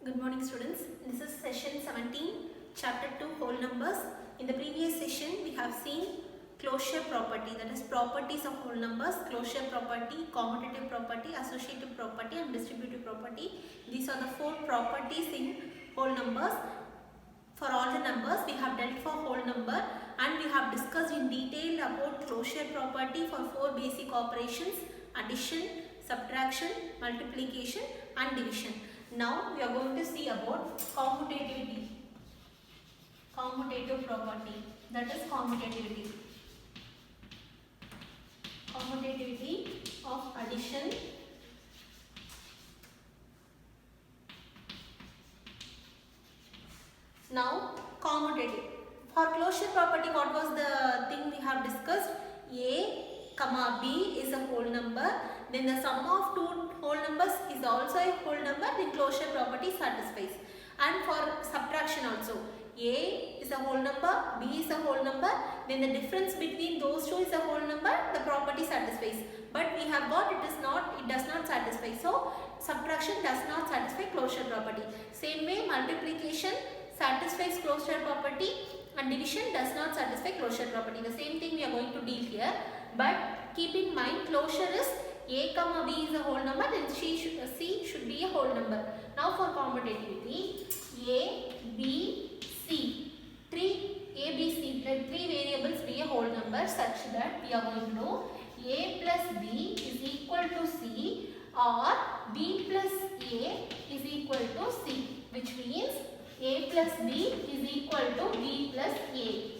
Good morning students. This is session 17, chapter 2, whole numbers. In the previous session we have seen closure property, that is properties of whole numbers, closure property, commutative property, associative property and distributive property. These are the 4 properties in whole numbers. For all the numbers we have dealt for whole number and we have discussed in detail about closure property for 4 basic operations: addition, subtraction, multiplication and division. Now we are going to see about commutative property, that is commutativity of addition, now commutative. For closure property, what was the thing we have discussed? A comma B is a whole number, then the sum of two whole numbers is also a whole number, then closure property satisfies. And for subtraction also, A is a whole number, B is a whole number, then the difference between those two is a whole number, the property satisfies. But we have got it does not satisfy. So subtraction does not satisfy closure property. Same way multiplication satisfies closure property and division does not satisfy closure property. The same thing we are going to deal here, but keep in mind closure is A comma B is a whole number, then C should be a whole number. Now for commutativity, A, B, C, three variables be a whole number such that we are going to know A plus B is equal to C or B plus A is equal to C, which means A plus B is equal to B plus A.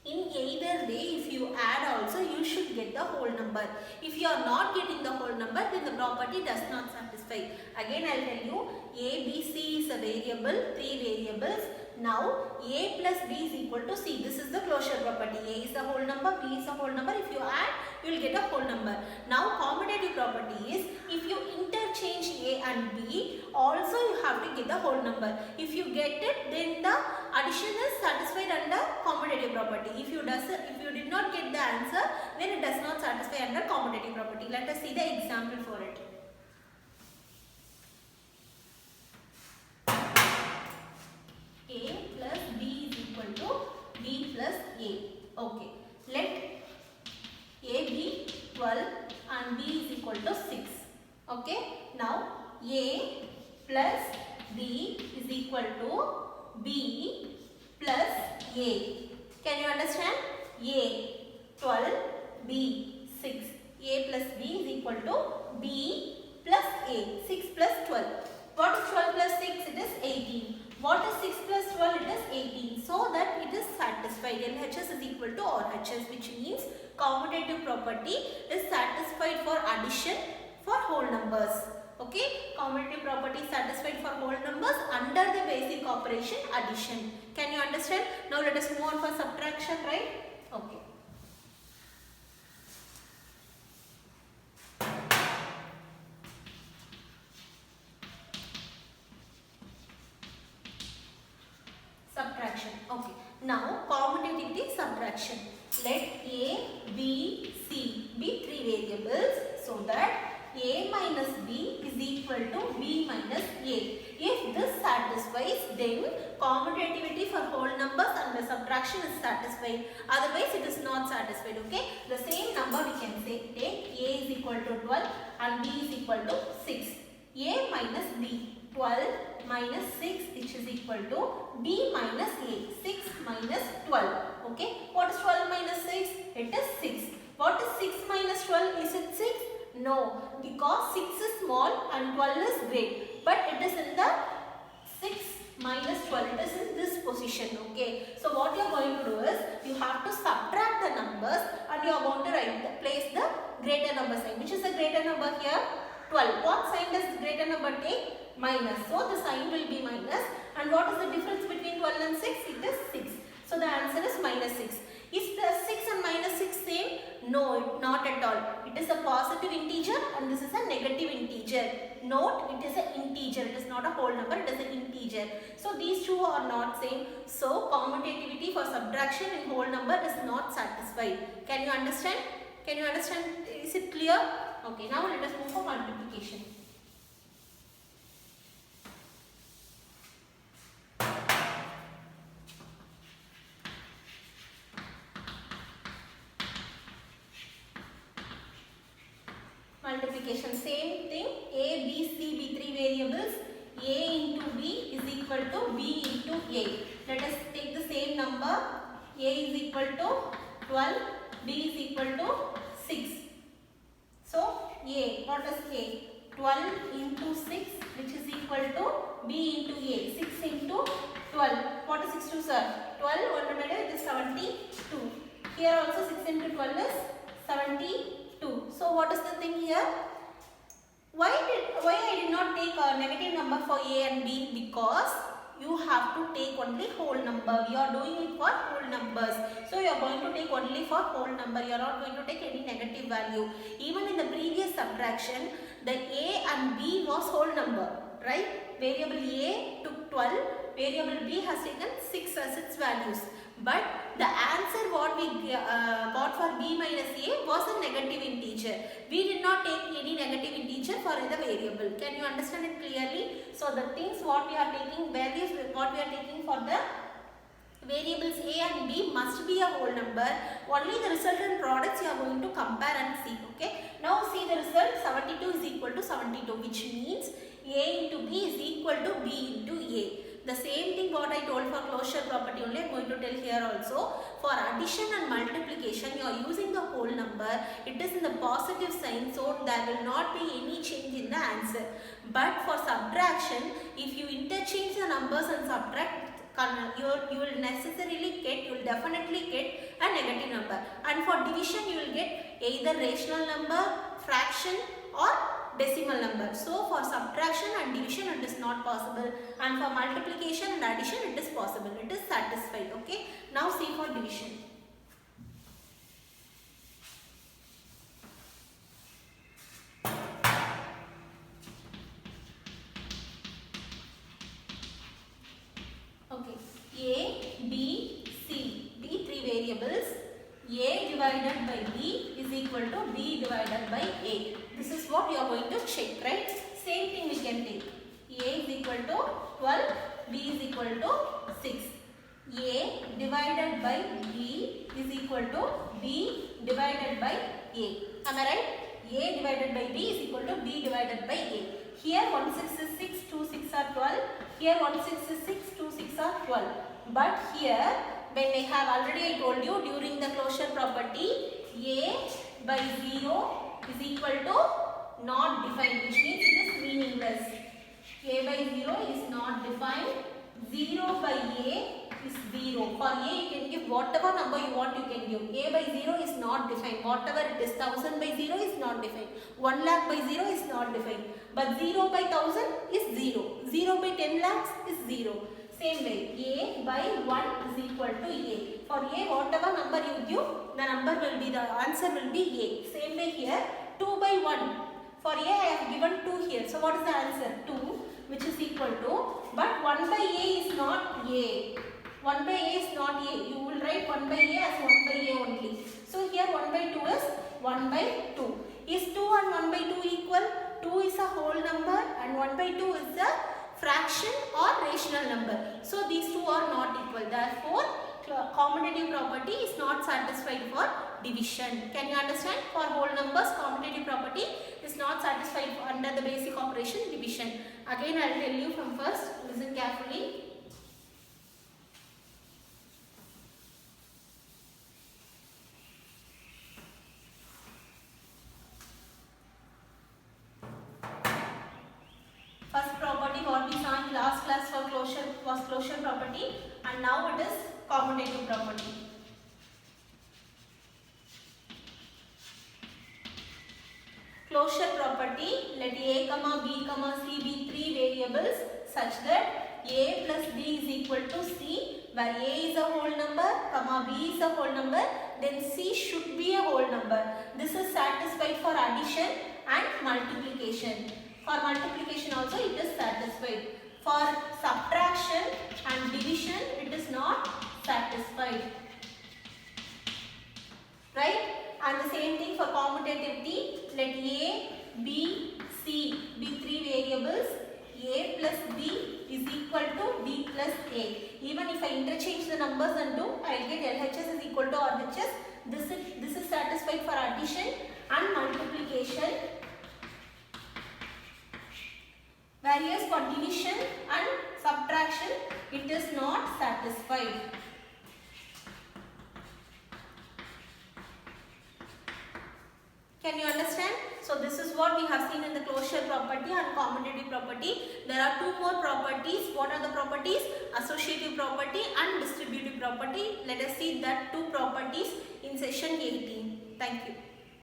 In either way, if you add also, you should get the whole number. If you are not getting the whole number, then the property does not satisfy. Again, I will tell you, A, B, C is a variable, 3 variables. Now, A plus B is equal to C. This is the closure property. A is a whole number, B is a whole number. If you add, you will get a whole number. Now, commutative property is, if you interchange A and B, also you have to get the whole number. If you get it, then the addition is satisfied under commutative property. If you did not get the answer, then it does not satisfy under commutative property. Let us see the example for it. A plus B is equal to B plus A. Okay. Let A be 12 and B is equal to 6. Okay. Now A plus B is equal to B plus A. Can you understand? A 12, B 6. A plus B is equal to B plus A. 6 plus 12. What is 12 plus 6? It is 18. What is 6 plus 12? It is 18. So that it is satisfied. LHS is equal to RHS, which means commutative property is satisfied for addition for whole numbers. Okay, commutative property is satisfied for whole numbers under the basic operation addition. Can you understand? Now let us move on for subtraction, right? Okay. Subtraction. Okay. Now commutativity subtraction. Let A, B, C be 3 variables so that A minus B is equal to B minus A. If this satisfies, then commutativity for whole numbers and the subtraction is satisfied. Otherwise, it is not satisfied. Okay. The same number we can say, take A is equal to 12 and B is equal to 6. A minus B. 12 minus 6, which is equal to B minus A. 6 minus 12. Okay. What is 12 minus 6? It is 6. What is 6 minus 12? Is it 6? No, because 6 is small and 12 is great. But it is in the 6 minus 12. It is in this position. Okay. So what you are going to do is, you have to subtract the numbers and you are going to place the greater number sign. Which is the greater number here? 12. What sign does the greater number take? Minus. So the sign will be minus. And what is the difference between 12 and 6? It is 6. So the answer is minus 6. Is the 6 and minus 6 same? No, not at all. It is a positive integer and this is a negative integer. Note, it is an integer. It is not a whole number. It is an integer. So these two are not same. So commutativity for subtraction in whole number is not satisfied. Can you understand? Can you understand? Is it clear? Okay, now let us move for multiplication. multiplication. Same thing, A, B, C be 3 variables. A into B is equal to B into A. Let us take the same number. A is equal to 12, B is equal to 6. So A, what is A? 12 into 6, which is equal to B into A. 6 into 12. What is 6 to sir? 12 multiplied with is 72. Here also 6 into 12 is 72. So what is the thing here? Why I did not take a negative number for A and B? Because you have to take only whole number. We are doing it for whole numbers. So you are going to take only for whole number. You are not going to take any negative value. Even in the previous subtraction, the A and B was whole number, right? Variable A took 12. Variable B has taken 6 as its values. But the answer what we got for B minus A was a negative integer. We did not take any negative integer for the variable. Can you understand it clearly? So the things what we are taking, values what we are taking for the variables A and B must be a whole number. Only the resultant products you are going to compare and see. Okay. Now see the result, 72 is equal to 72, which means A into B is equal to B into A. The same thing what I told for closure property only I am going to tell here also. For addition and multiplication you are using the whole number. It is in the positive sign, so there will not be any change in the answer. But for subtraction, if you interchange the numbers and subtract, you will necessarily get, you will definitely get a negative number. And for division you will get either rational number, fraction or decimal number. So for subtraction and division it is not possible, and for multiplication and addition it is possible. It is satisfied. Okay. Now see for division. Okay. A, B, C be 3 variables. A divided by B is equal to B divided by A. This is what you are going to check, right? Same thing we can take. A is equal to 12, B is equal to 6. A divided by B is equal to B divided by A. Am I right? A divided by B is equal to B divided by A. Here 1 6 is 6, 2 6 are 12. Here 1 6 is 6, 2 6 are 12. But here, when I have already told you during the closure property, A by 0 is equal to not defined, which means it is meaningless. A by 0 is not defined. 0 by A is 0. For A you can give whatever number you want, you can give. A by 0 is not defined. Whatever it is, 1000 by 0 is not defined. 1 lakh by 0 is not defined. But 0 by 1000 is 0. 0 by 10 lakhs is 0. Same way, A by 1 is equal to A. For A, whatever number you give, the number will be, the answer will be A. Same way here, 2 by 1. For A, I have given 2 here. So what is the answer? 2, which is equal to, but 1 by A is not A. 1 by A is not A. You will write 1 by A as 1 by A only. So here 1 by 2 is 1 by 2. Is 2 and 1 by 2 equal? 2 is a whole number and 1 by 2 is a fraction or rational number. So these two are not equal. Therefore, commutative property is not satisfied for division. Can you understand? For whole numbers, commutative property is not satisfied under the basic operation division. Again, I will tell you from first. Listen carefully. First property what we saw in last class for closure was closure property, and now it is commutative property. Closure property, let A, B, C be 3 variables such that A plus B is equal to C, where A is a whole number, B is a whole number, then C should be a whole number. This is satisfied for addition and multiplication. For multiplication also it is satisfied. For subtraction and division it is not satisfied. Right? And the same thing for commutativity. Let A, B, C be 3 variables. A plus B is equal to B plus A. Even if I interchange the numbers and do, I will get LHS is equal to RHS. This is satisfied for addition and multiplication. division and subtraction, it is not satisfied. Can you understand? So this is what we have seen in the closure property and commutative property. There are two more properties. What are the properties? Associative property and distributive property. Let us see that two properties in session 18. Thank you.